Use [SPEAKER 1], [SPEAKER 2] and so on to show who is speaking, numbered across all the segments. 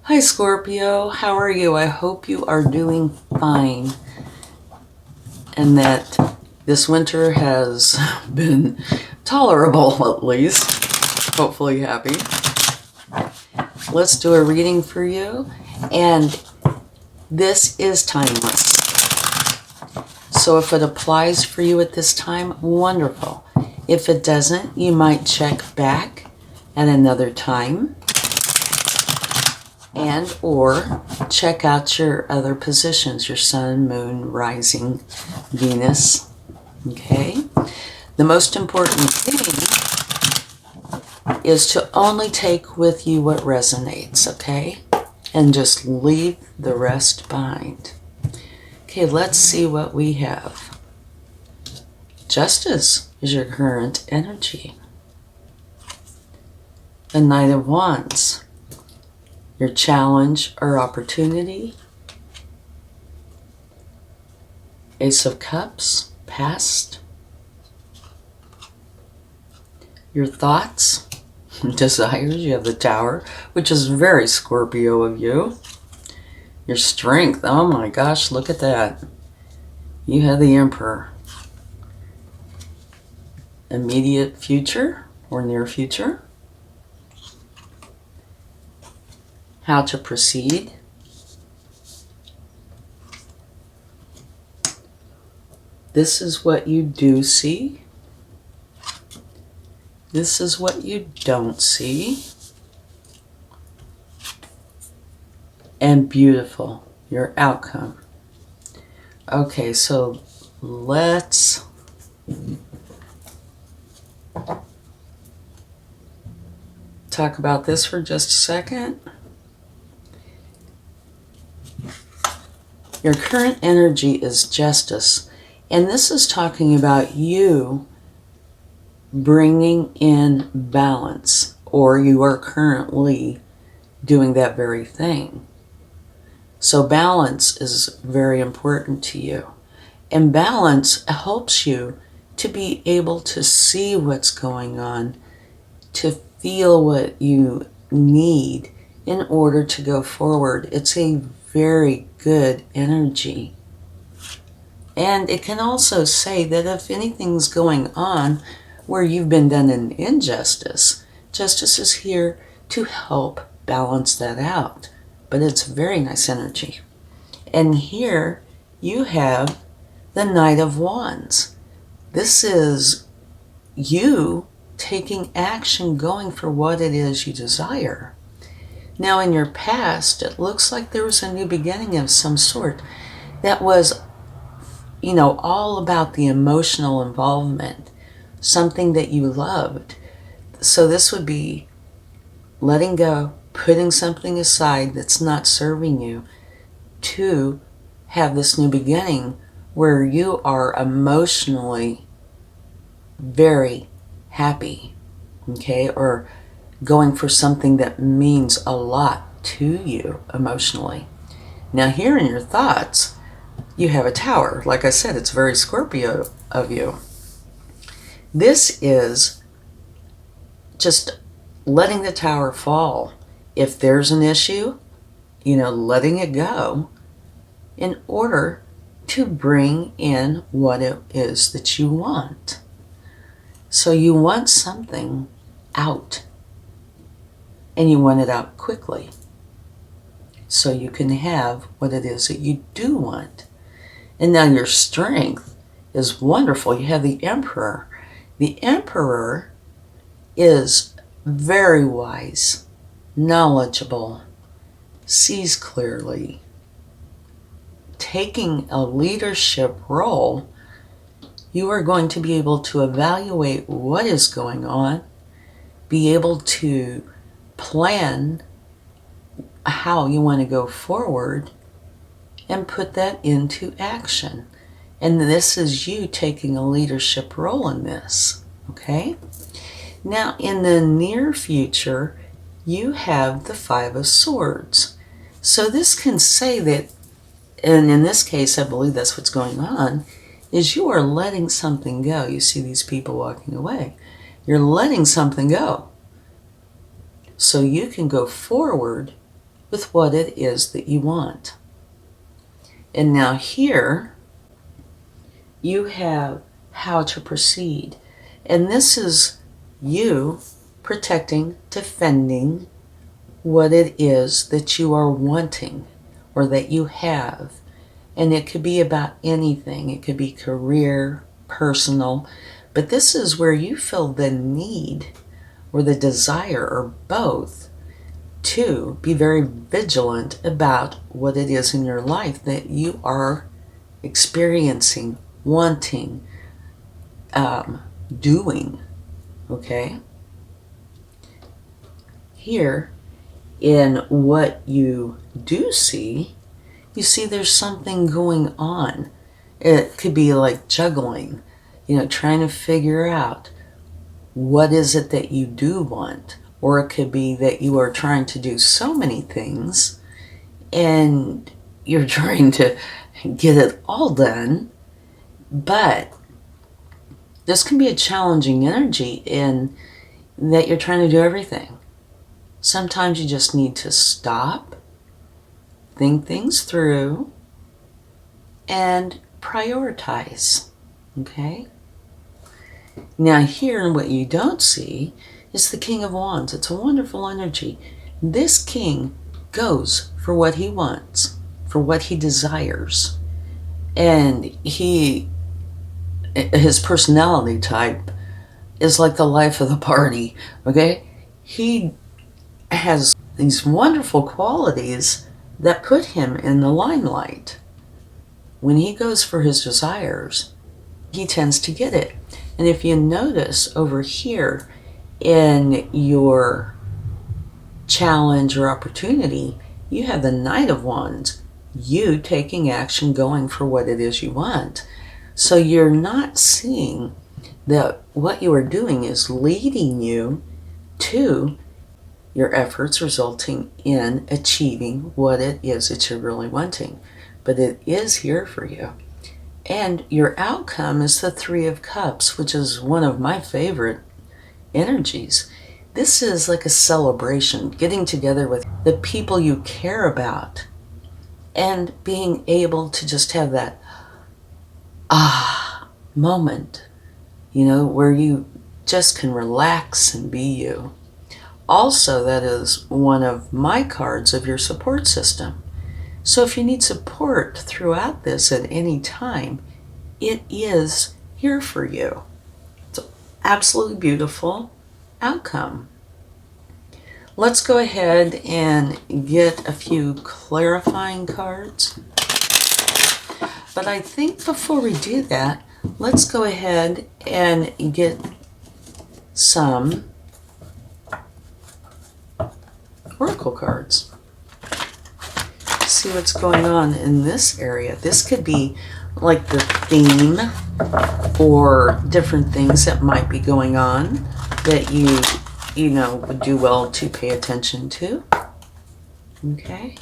[SPEAKER 1] Hi Scorpio, how are you? I hope you are doing fine and that this winter has been tolerable at least. Hopefully happy. Let's do a reading for you, and this is timeless. So if it applies for you at this time, wonderful. If it doesn't, you might check back at another time and or check out your other positions, your sun, moon, rising, Venus. Okay? The most important thing is to only take with you what resonates, okay? And just leave the rest behind. Okay, let's see what we have. Justice is your current energy. The Knight of Wands, your challenge or opportunity. Ace of Cups, past. Your thoughts, desires, you have the Tower, which is very Scorpio of you. Your strength, oh my gosh, look at that. You have the Emperor. Immediate future or near future. How to proceed. This is what you do see. This is what you don't see. And beautiful, your outcome. Okay, so let's talk about this for just a second. Your current energy is justice, and this is talking about you bringing in balance, or you are currently doing that very thing. So balance is very important to you, and balance helps you to be able to see what's going on, to feel what you need in order to go forward. It's a very good energy. And it can also say that if anything's going on where you've been done an injustice, justice is here to help balance that out. But it's very nice energy. And here you have the Knight of Wands. This is you taking action, going for what it is you desire. Now in your past, it looks like there was a new beginning of some sort that was, all about the emotional involvement, something that you loved. So this would be letting go, putting something aside that's not serving you to have this new beginning where you are emotionally very happy, okay, or going for something that means a lot to you emotionally. Now here in your thoughts, you have a Tower. Like I said, it's very Scorpio of you. This is just letting the Tower fall. If there's an issue, letting it go in order to bring in what it is that you want. So you want something out, and you want it out quickly so you can have what it is that you do want. And now your strength is wonderful. You have the Emperor. The Emperor is very wise, knowledgeable, sees clearly, taking a leadership role. You are going to be able to evaluate what is going on, be able to plan how you want to go forward, and put that into action. And this is you taking a leadership role in this, okay? Now, in the near future, you have the Five of Swords. So this can say that, and in this case, I believe that's what's going on, is you are letting something go. You see these people walking away. You're letting something go so you can go forward with what it is that you want. And now here you have how to proceed. And this is you protecting, defending what it is that you are wanting or that you have. And it could be about anything. It could be career, personal, but this is where you feel the need or the desire or both to be very vigilant about what it is in your life that you are experiencing, wanting, doing. Okay? Here, in what you do see, you see there's something going on. It could be like juggling, trying to figure out what is it that you do want. Or it could be that you are trying to do so many things and you're trying to get it all done. But this can be a challenging energy in that you're trying to do everything. Sometimes you just need to stop, think things through, and prioritize. Okay? Now here, what you don't see is the King of Wands. It's a wonderful energy. This king goes for what he wants, for what he desires. And his personality type is like the life of the party, okay? He has these wonderful qualities that put him in the limelight. When he goes for his desires, he tends to get it. And if you notice over here, in your challenge or opportunity, you have the Knight of Wands, you taking action, going for what it is you want. So you're not seeing that what you are doing is leading you to your efforts resulting in achieving what it is that you're really wanting. But it is here for you. And your outcome is the Three of Cups, which is one of my favorite energies. This is like a celebration, getting together with the people you care about and being able to just have that moment, where you just can relax and be you. Also, that is one of my cards of your support system. So if you need support throughout this at any time, it is here for you. Absolutely beautiful outcome. Let's go ahead and get a few clarifying cards. But I think before we do that, let's go ahead and get some oracle cards. See what's going on in this area. This could be like the theme or different things that might be going on that you would do well to pay attention to. Okay?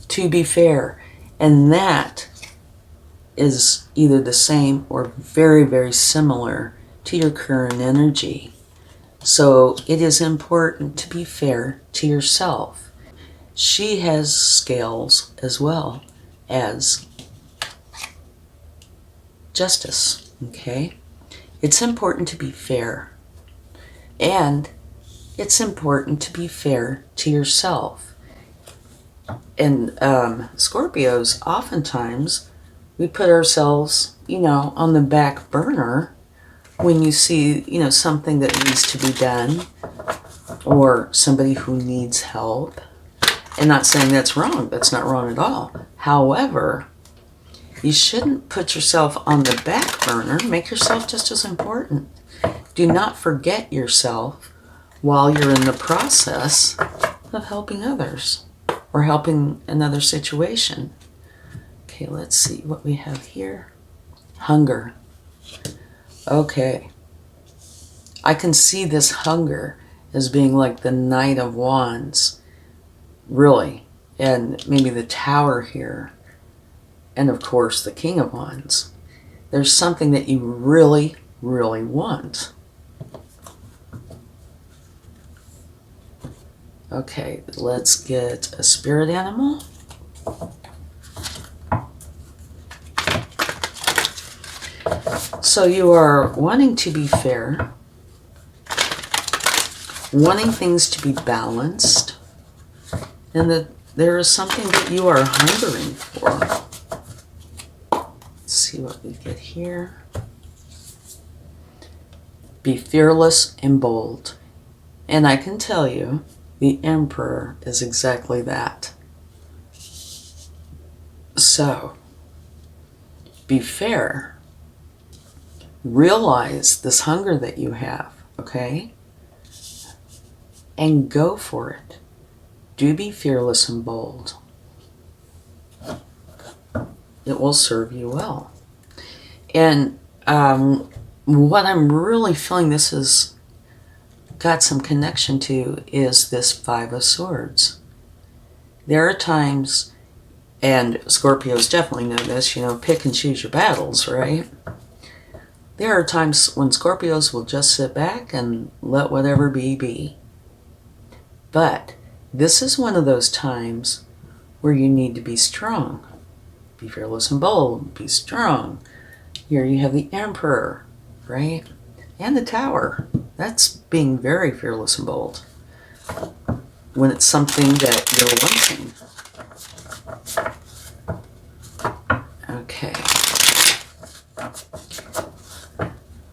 [SPEAKER 1] To be fair. And that is either the same or very, very similar to your current energy. So it is important to be fair to yourself. She has scales as well as justice, okay? It's important to be fair. And it's important to be fair to yourself. And Scorpios, oftentimes, we put ourselves, on the back burner when you see, something that needs to be done or somebody who needs help. And not saying that's wrong. That's not wrong at all. However, you shouldn't put yourself on the back burner. Make yourself just as important. Do not forget yourself while you're in the process of helping others or helping another situation. Okay, let's see what we have here. Hunger. Okay. I can see this hunger as being like the Knight of Wands. Really. And maybe the Tower here. And of course the King of Wands. There's something that you really, really want. Okay, let's get a spirit animal. So you are wanting to be fair, wanting things to be balanced, and that there is something that you are hungering for. Let's see what we get here. Be fearless and bold. And I can tell you, the Emperor is exactly that. So, be fair. Realize this hunger that you have, okay? And go for it. Do be fearless and bold. It will serve you well. And what I'm really feeling this has got some connection to is this Five of Swords. There are times, and Scorpios definitely know this, pick and choose your battles, right? There are times when Scorpios will just sit back and let whatever be. But this is one of those times where you need to be strong. Be fearless and bold. Be strong. Here you have the Emperor, right? And the Tower. That's being very fearless and bold when it's something that you're wanting. Okay.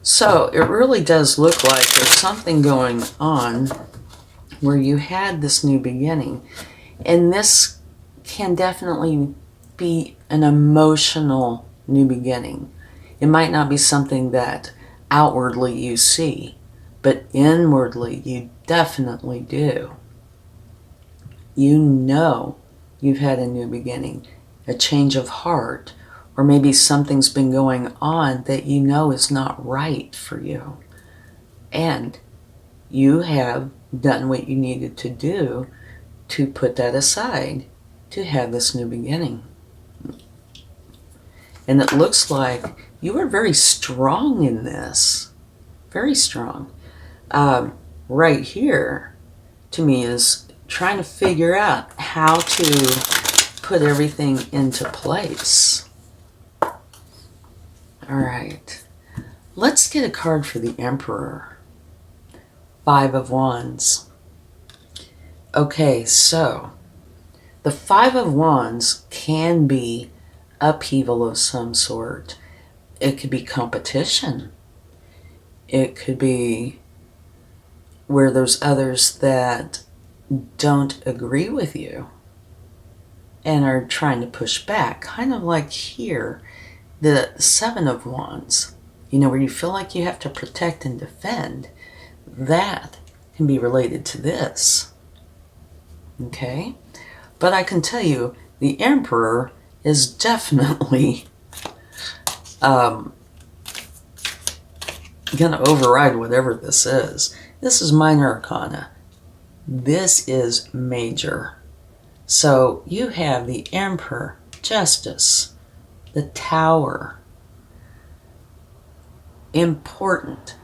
[SPEAKER 1] So it really does look like there's something going on where you had this new beginning. And this can definitely be an emotional new beginning. It might not be something that outwardly you see, but inwardly you definitely do. You know you've had a new beginning, a change of heart, or maybe something's been going on that you know is not right for you. And you have done what you needed to do to put that aside, to have this new beginning. And it looks like you are very strong in this. Very strong. Right here, to me, is trying to figure out how to put everything into place. All right. Let's get a card for the Emperor. Five of Wands. Okay, so the Five of Wands can be upheaval of some sort. It could be competition. It could be where there's others that don't agree with you and are trying to push back. Kind of like here, the Seven of Wands, where you feel like you have to protect and defend. That can be related to this. Okay? But I can tell you, the Emperor is definitely going to override whatever this is. This is minor arcana. This is major. So you have the Emperor, Justice, the Tower, important,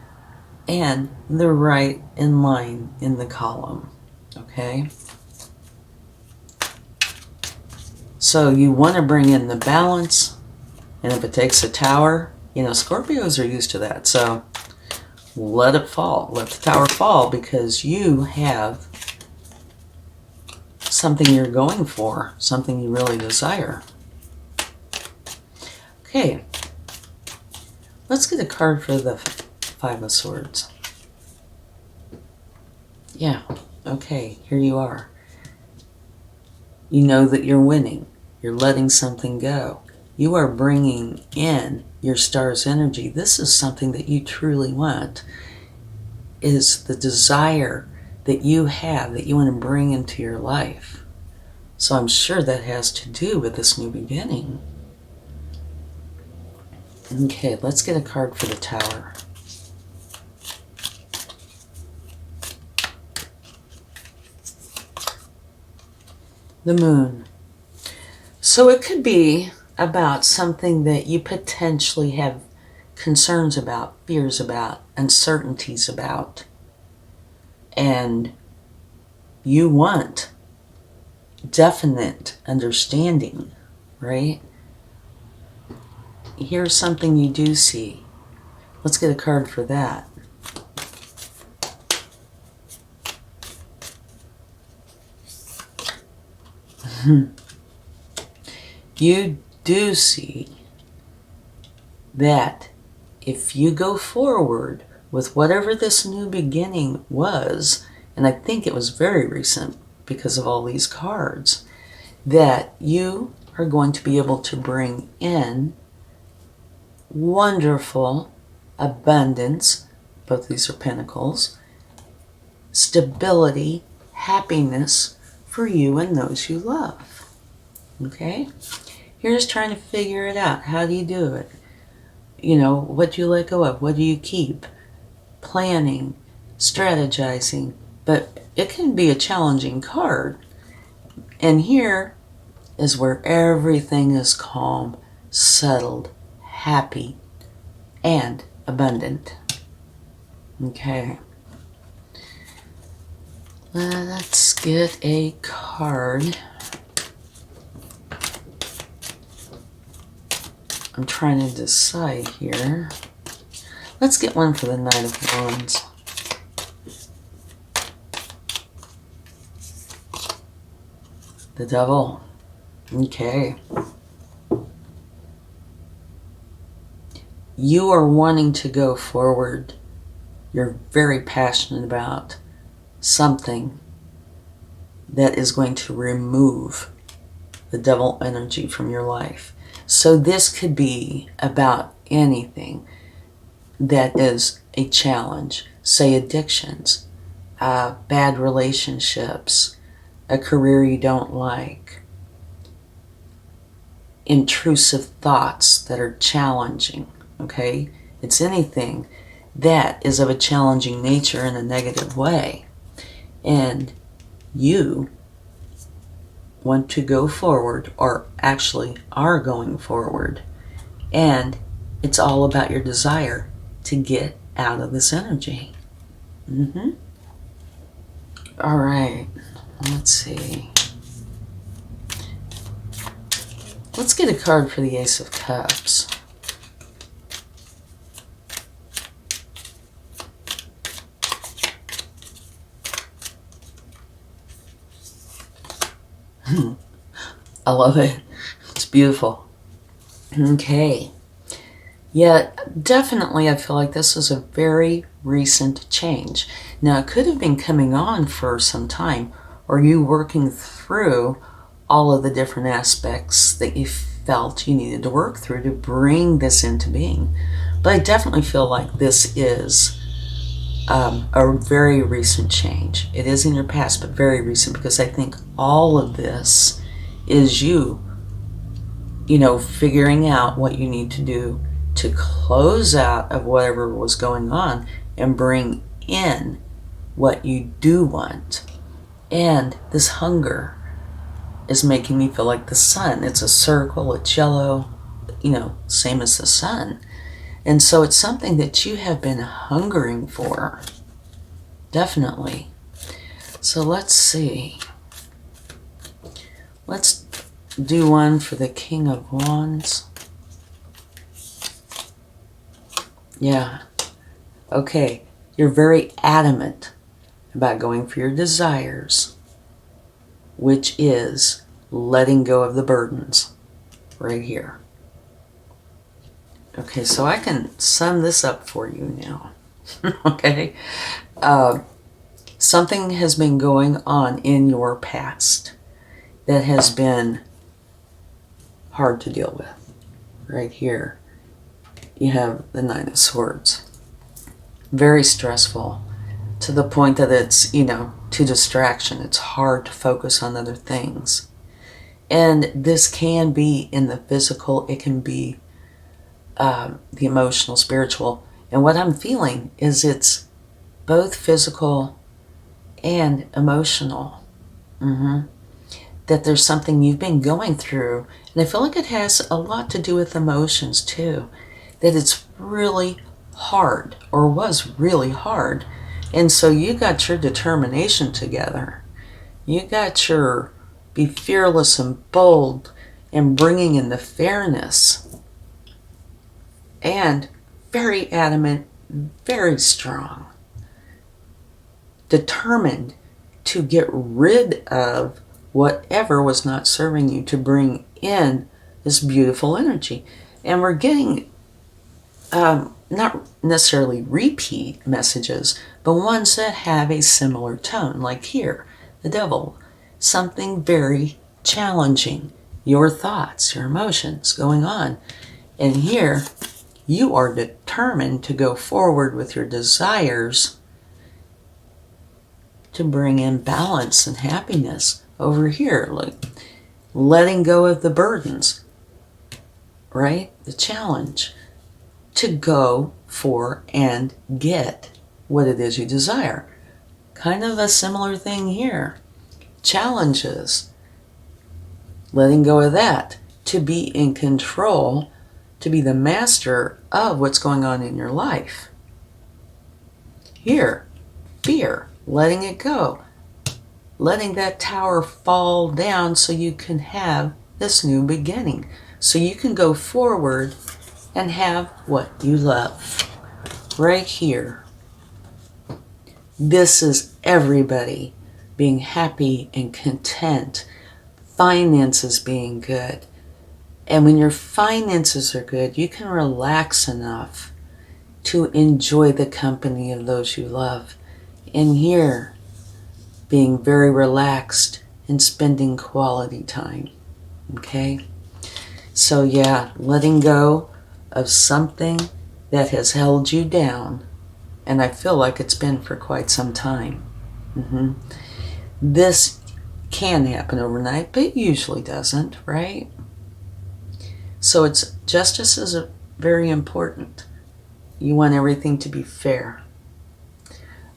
[SPEAKER 1] and the right in line in the column. Okay? So you want to bring in the balance, and if it takes a Tower, Scorpios are used to that. So let it fall. Let the Tower fall, because you have something you're going for, something you really desire. Okay. Let's get a card for the Five of Swords. Yeah. Okay, here you are. You know that you're winning. You're letting something go. You are bringing in your star's energy. This is something that you truly want, is the desire that you have, that you want to bring into your life. So I'm sure that has to do with this new beginning. Okay, let's get a card for the Tower. The Moon. So it could be about something that you potentially have concerns about, fears about, uncertainties about. And you want definite understanding, right? Here's something you do see. Let's get a card for that. You do see that if you go forward with whatever this new beginning was, and I think it was very recent because of all these cards, that you are going to be able to bring in wonderful abundance, both these are pentacles, stability, happiness for you and those you love. Okay? You're just trying to figure it out. How do you do it? You know, what do you let go of? What do you keep? Planning, strategizing. But it can be a challenging card. And here is where everything is calm, settled, happy, and abundant. Okay. Let's get a card. I'm trying to decide here. Let's get one for the Knight of Wands. The Devil. Okay. You are wanting to go forward. You're very passionate about something that is going to remove the devil energy from your life. So this could be about anything that is a challenge, say addictions, bad relationships, a career you don't like, intrusive thoughts that are challenging, okay? It's anything that is of a challenging nature in a negative way. And you want to go forward, or actually are going forward, and it's all about your desire to get out of this energy. All right, let's see. Let's get a card for the Ace of Cups. I love it. It's beautiful. Okay. Yeah, definitely I feel like this is a very recent change. Now, it could have been coming on for some time, or you working through all of the different aspects that you felt you needed to work through to bring this into being. But I definitely feel like this is a very recent change. It is in your past, but very recent, because I think all of this is you know, figuring out what you need to do to close out of whatever was going on and bring in what you do want. And this hunger is making me feel like the sun. It's a circle, it's yellow, you know, same as the sun. And so it's something that you have been hungering for. Definitely. So let's see. Let's do one for the King of Wands. Yeah. Okay. You're very adamant about going for your desires, which is letting go of the burdens right here. Okay, so I can sum this up for you now. Okay? Something has been going on in your past that has been hard to deal with. Right here, you have the Nine of Swords. Very stressful, to the point that it's, you know, to distraction. It's hard to focus on other things. And this can be in the physical, it can be the emotional, spiritual. And what I'm feeling is it's both physical and emotional. That there's something you've been going through. And I feel like it has a lot to do with emotions too. That it's really hard, or was really hard. And so you got your determination together You got your be fearless and bold and bringing in the fairness. And very adamant, very strong. Determined to get rid of whatever was not serving you to bring in this beautiful energy. And we're getting not necessarily repeat messages, but ones that have a similar tone, like here, the devil, something very challenging, your thoughts, your emotions going on. And here, you are determined to go forward with your desires to bring in balance and happiness. Over here, like letting go of the burdens, right? The challenge to go for and get what it is you desire. Kind of a similar thing here. Challenges, letting go of that, to be in control, to be the master of what's going on in your life. Here, fear, letting it go, letting that tower fall down so you can have this new beginning, so you can go forward and have what you love. Right here. This is everybody being happy and content, finances being good. And when your finances are good, you can relax enough to enjoy the company of those you love. And here, being very relaxed and spending quality time. Okay? So yeah, letting go of something that has held you down, and I feel like it's been for quite some time. This can happen overnight, but it usually doesn't, right? So justice is very important. You want everything to be fair.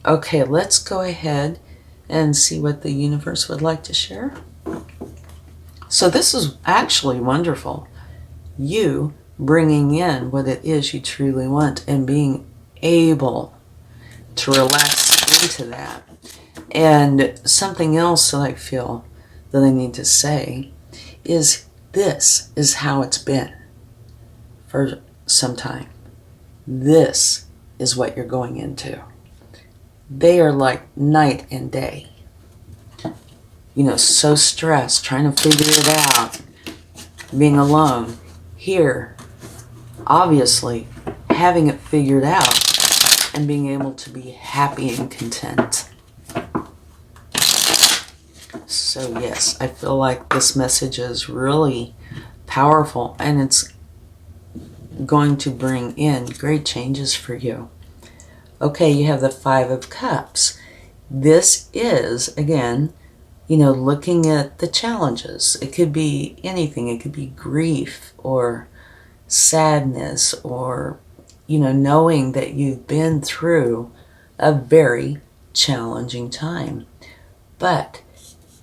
[SPEAKER 1] Okay, let's go ahead and see what the universe would like to share. So this is actually wonderful. You bringing in what it is you truly want and being able to relax into that. And something else that I feel that I need to say is this is how it's been for some time. This is what you're going into. They are like night and day. You know, so stressed, trying to figure it out, being alone. Here, obviously, having it figured out and being able to be happy and content. So yes, I feel like this message is really powerful and it's going to bring in great changes for you. Okay, you have the Five of Cups. This is, again, you know, looking at the challenges. It could be anything. It could be grief or sadness or, you know, knowing that you've been through a very challenging time. But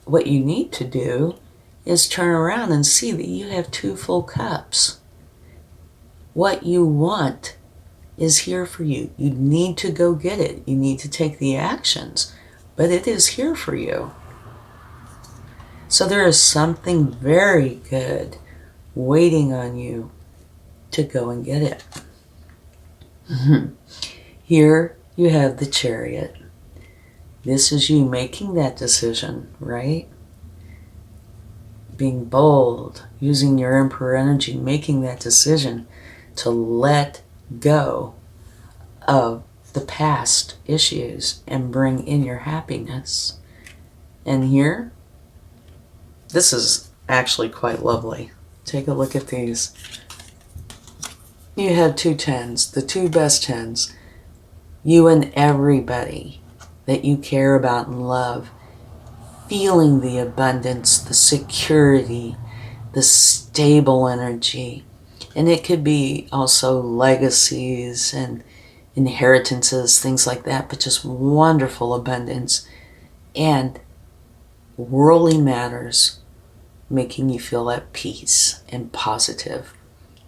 [SPEAKER 1] what you need to do is turn around and see that you have two full cups. What you want is here for you. You need to go get it. You need to take the actions, but it is here for you. So there is something very good waiting on you to go and get it. Here you have the Chariot. This is you making that decision, right? Being bold, using your Emperor energy, making that decision to let go of the past issues and bring in your happiness. And here, this is actually quite lovely. Take a look at these. You have two tens, the two best tens. You and everybody that you care about and love, feeling the abundance, the security, the stable energy. And it could be also legacies and inheritances, things like that, but just wonderful abundance and worldly matters making you feel at peace and positive.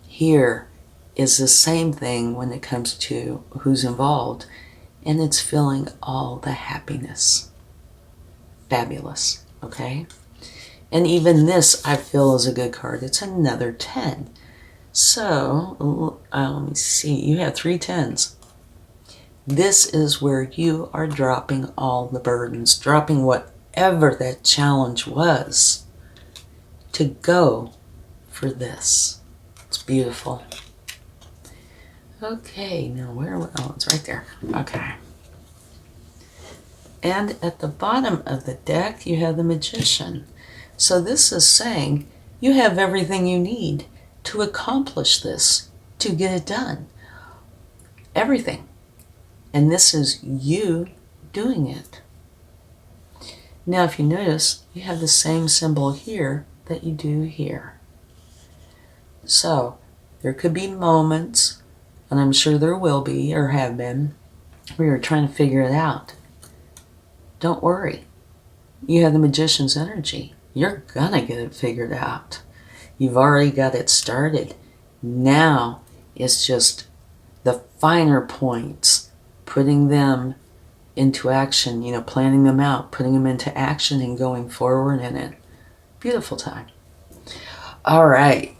[SPEAKER 1] Here is the same thing when it comes to who's involved, and it's feeling all the happiness. Fabulous. okay? And even this, I feel, is a good card. It's another 10. So, let me see. You have 3 10s. This is where you are dropping all the burdens, dropping whatever that challenge was to go for this. It's beautiful. Okay, now oh, it's right there. Okay. And at the bottom of the deck, you have the Magician. So this is saying you have everything you need to accomplish this, to get it done. Everything. And this is you doing it. Now, if you notice, you have the same symbol here that you do here. So, there could be moments, and I'm sure there will be, or have been, where you're trying to figure it out. Don't worry. You have the Magician's energy. You're gonna get it figured out. You've already got it started. Now, it's just the finer points, putting them into action, planning them out, putting them into action and going forward in it. Beautiful time. All right,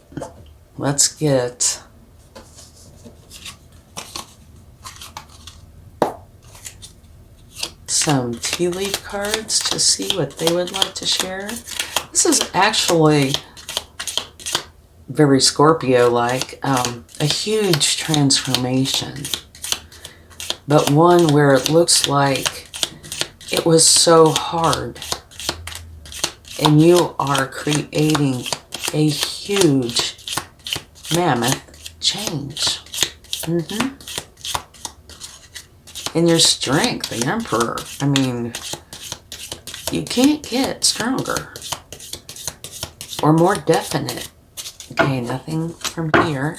[SPEAKER 1] let's get some tea leaf cards to see what they would like to share. This is actually very Scorpio-like, a huge transformation, but one where it looks like it was so hard, and you are creating a huge, mammoth change. And your strength, the Emperor, I mean, you can't get stronger or more definite. Okay, nothing from here.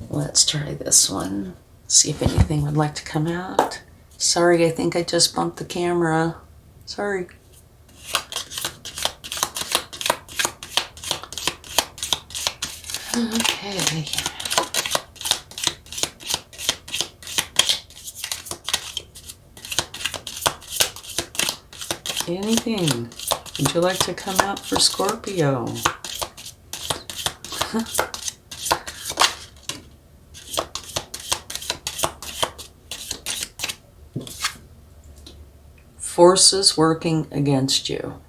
[SPEAKER 1] Let's try this one. See if anything would like to come out. Sorry, I think I just bumped the camera. Sorry. Okay. Anything would you like to come out for Scorpio? Forces working against you.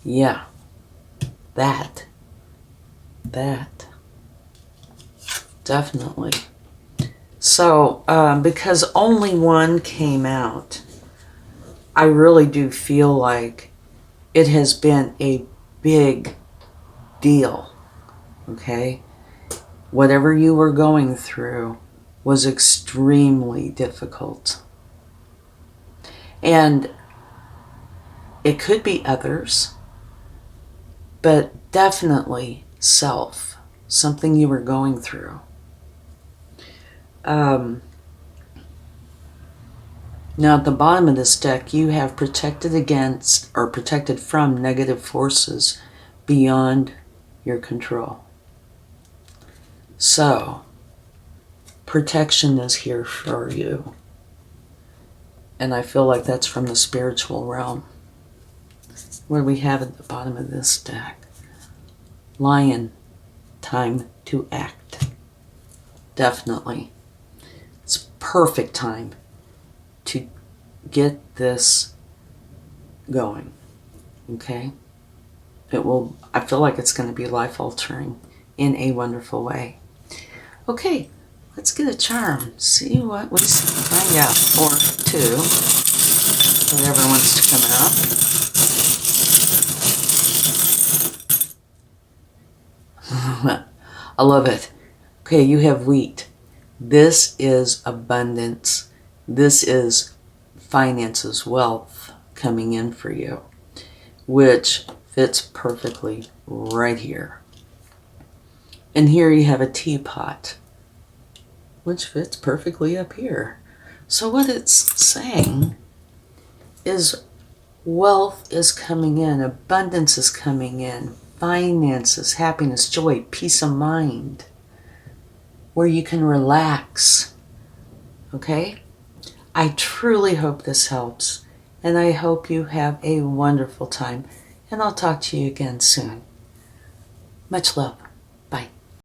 [SPEAKER 1] Yeah. That. Definitely. So, because only one came out, I really do feel like it has been a big deal. Okay? Whatever you were going through was extremely difficult. And it could be others, but definitely self, something you were going through. Now at the bottom of this deck, you have protected against or protected from negative forces beyond your control. So, protection is here for you. And I feel like that's from the spiritual realm. What do we have at the bottom of this deck? Lion, time to act. Definitely. It's perfect time to get this going. Okay? I feel like it's going to be life-altering in a wonderful way. Okay, let's get a charm. See what we find out. Or two. Whatever wants to come out. I love it. Okay, you have wheat. This is abundance. This is finances, wealth coming in for you, which fits perfectly right here. And here you have a teapot, which fits perfectly up here. So what it's saying is wealth is coming in, abundance is coming in, finances, happiness, joy, peace of mind, where you can relax. Okay? I truly hope this helps. and I hope you have a wonderful time, and I'll talk to you again soon. Much love.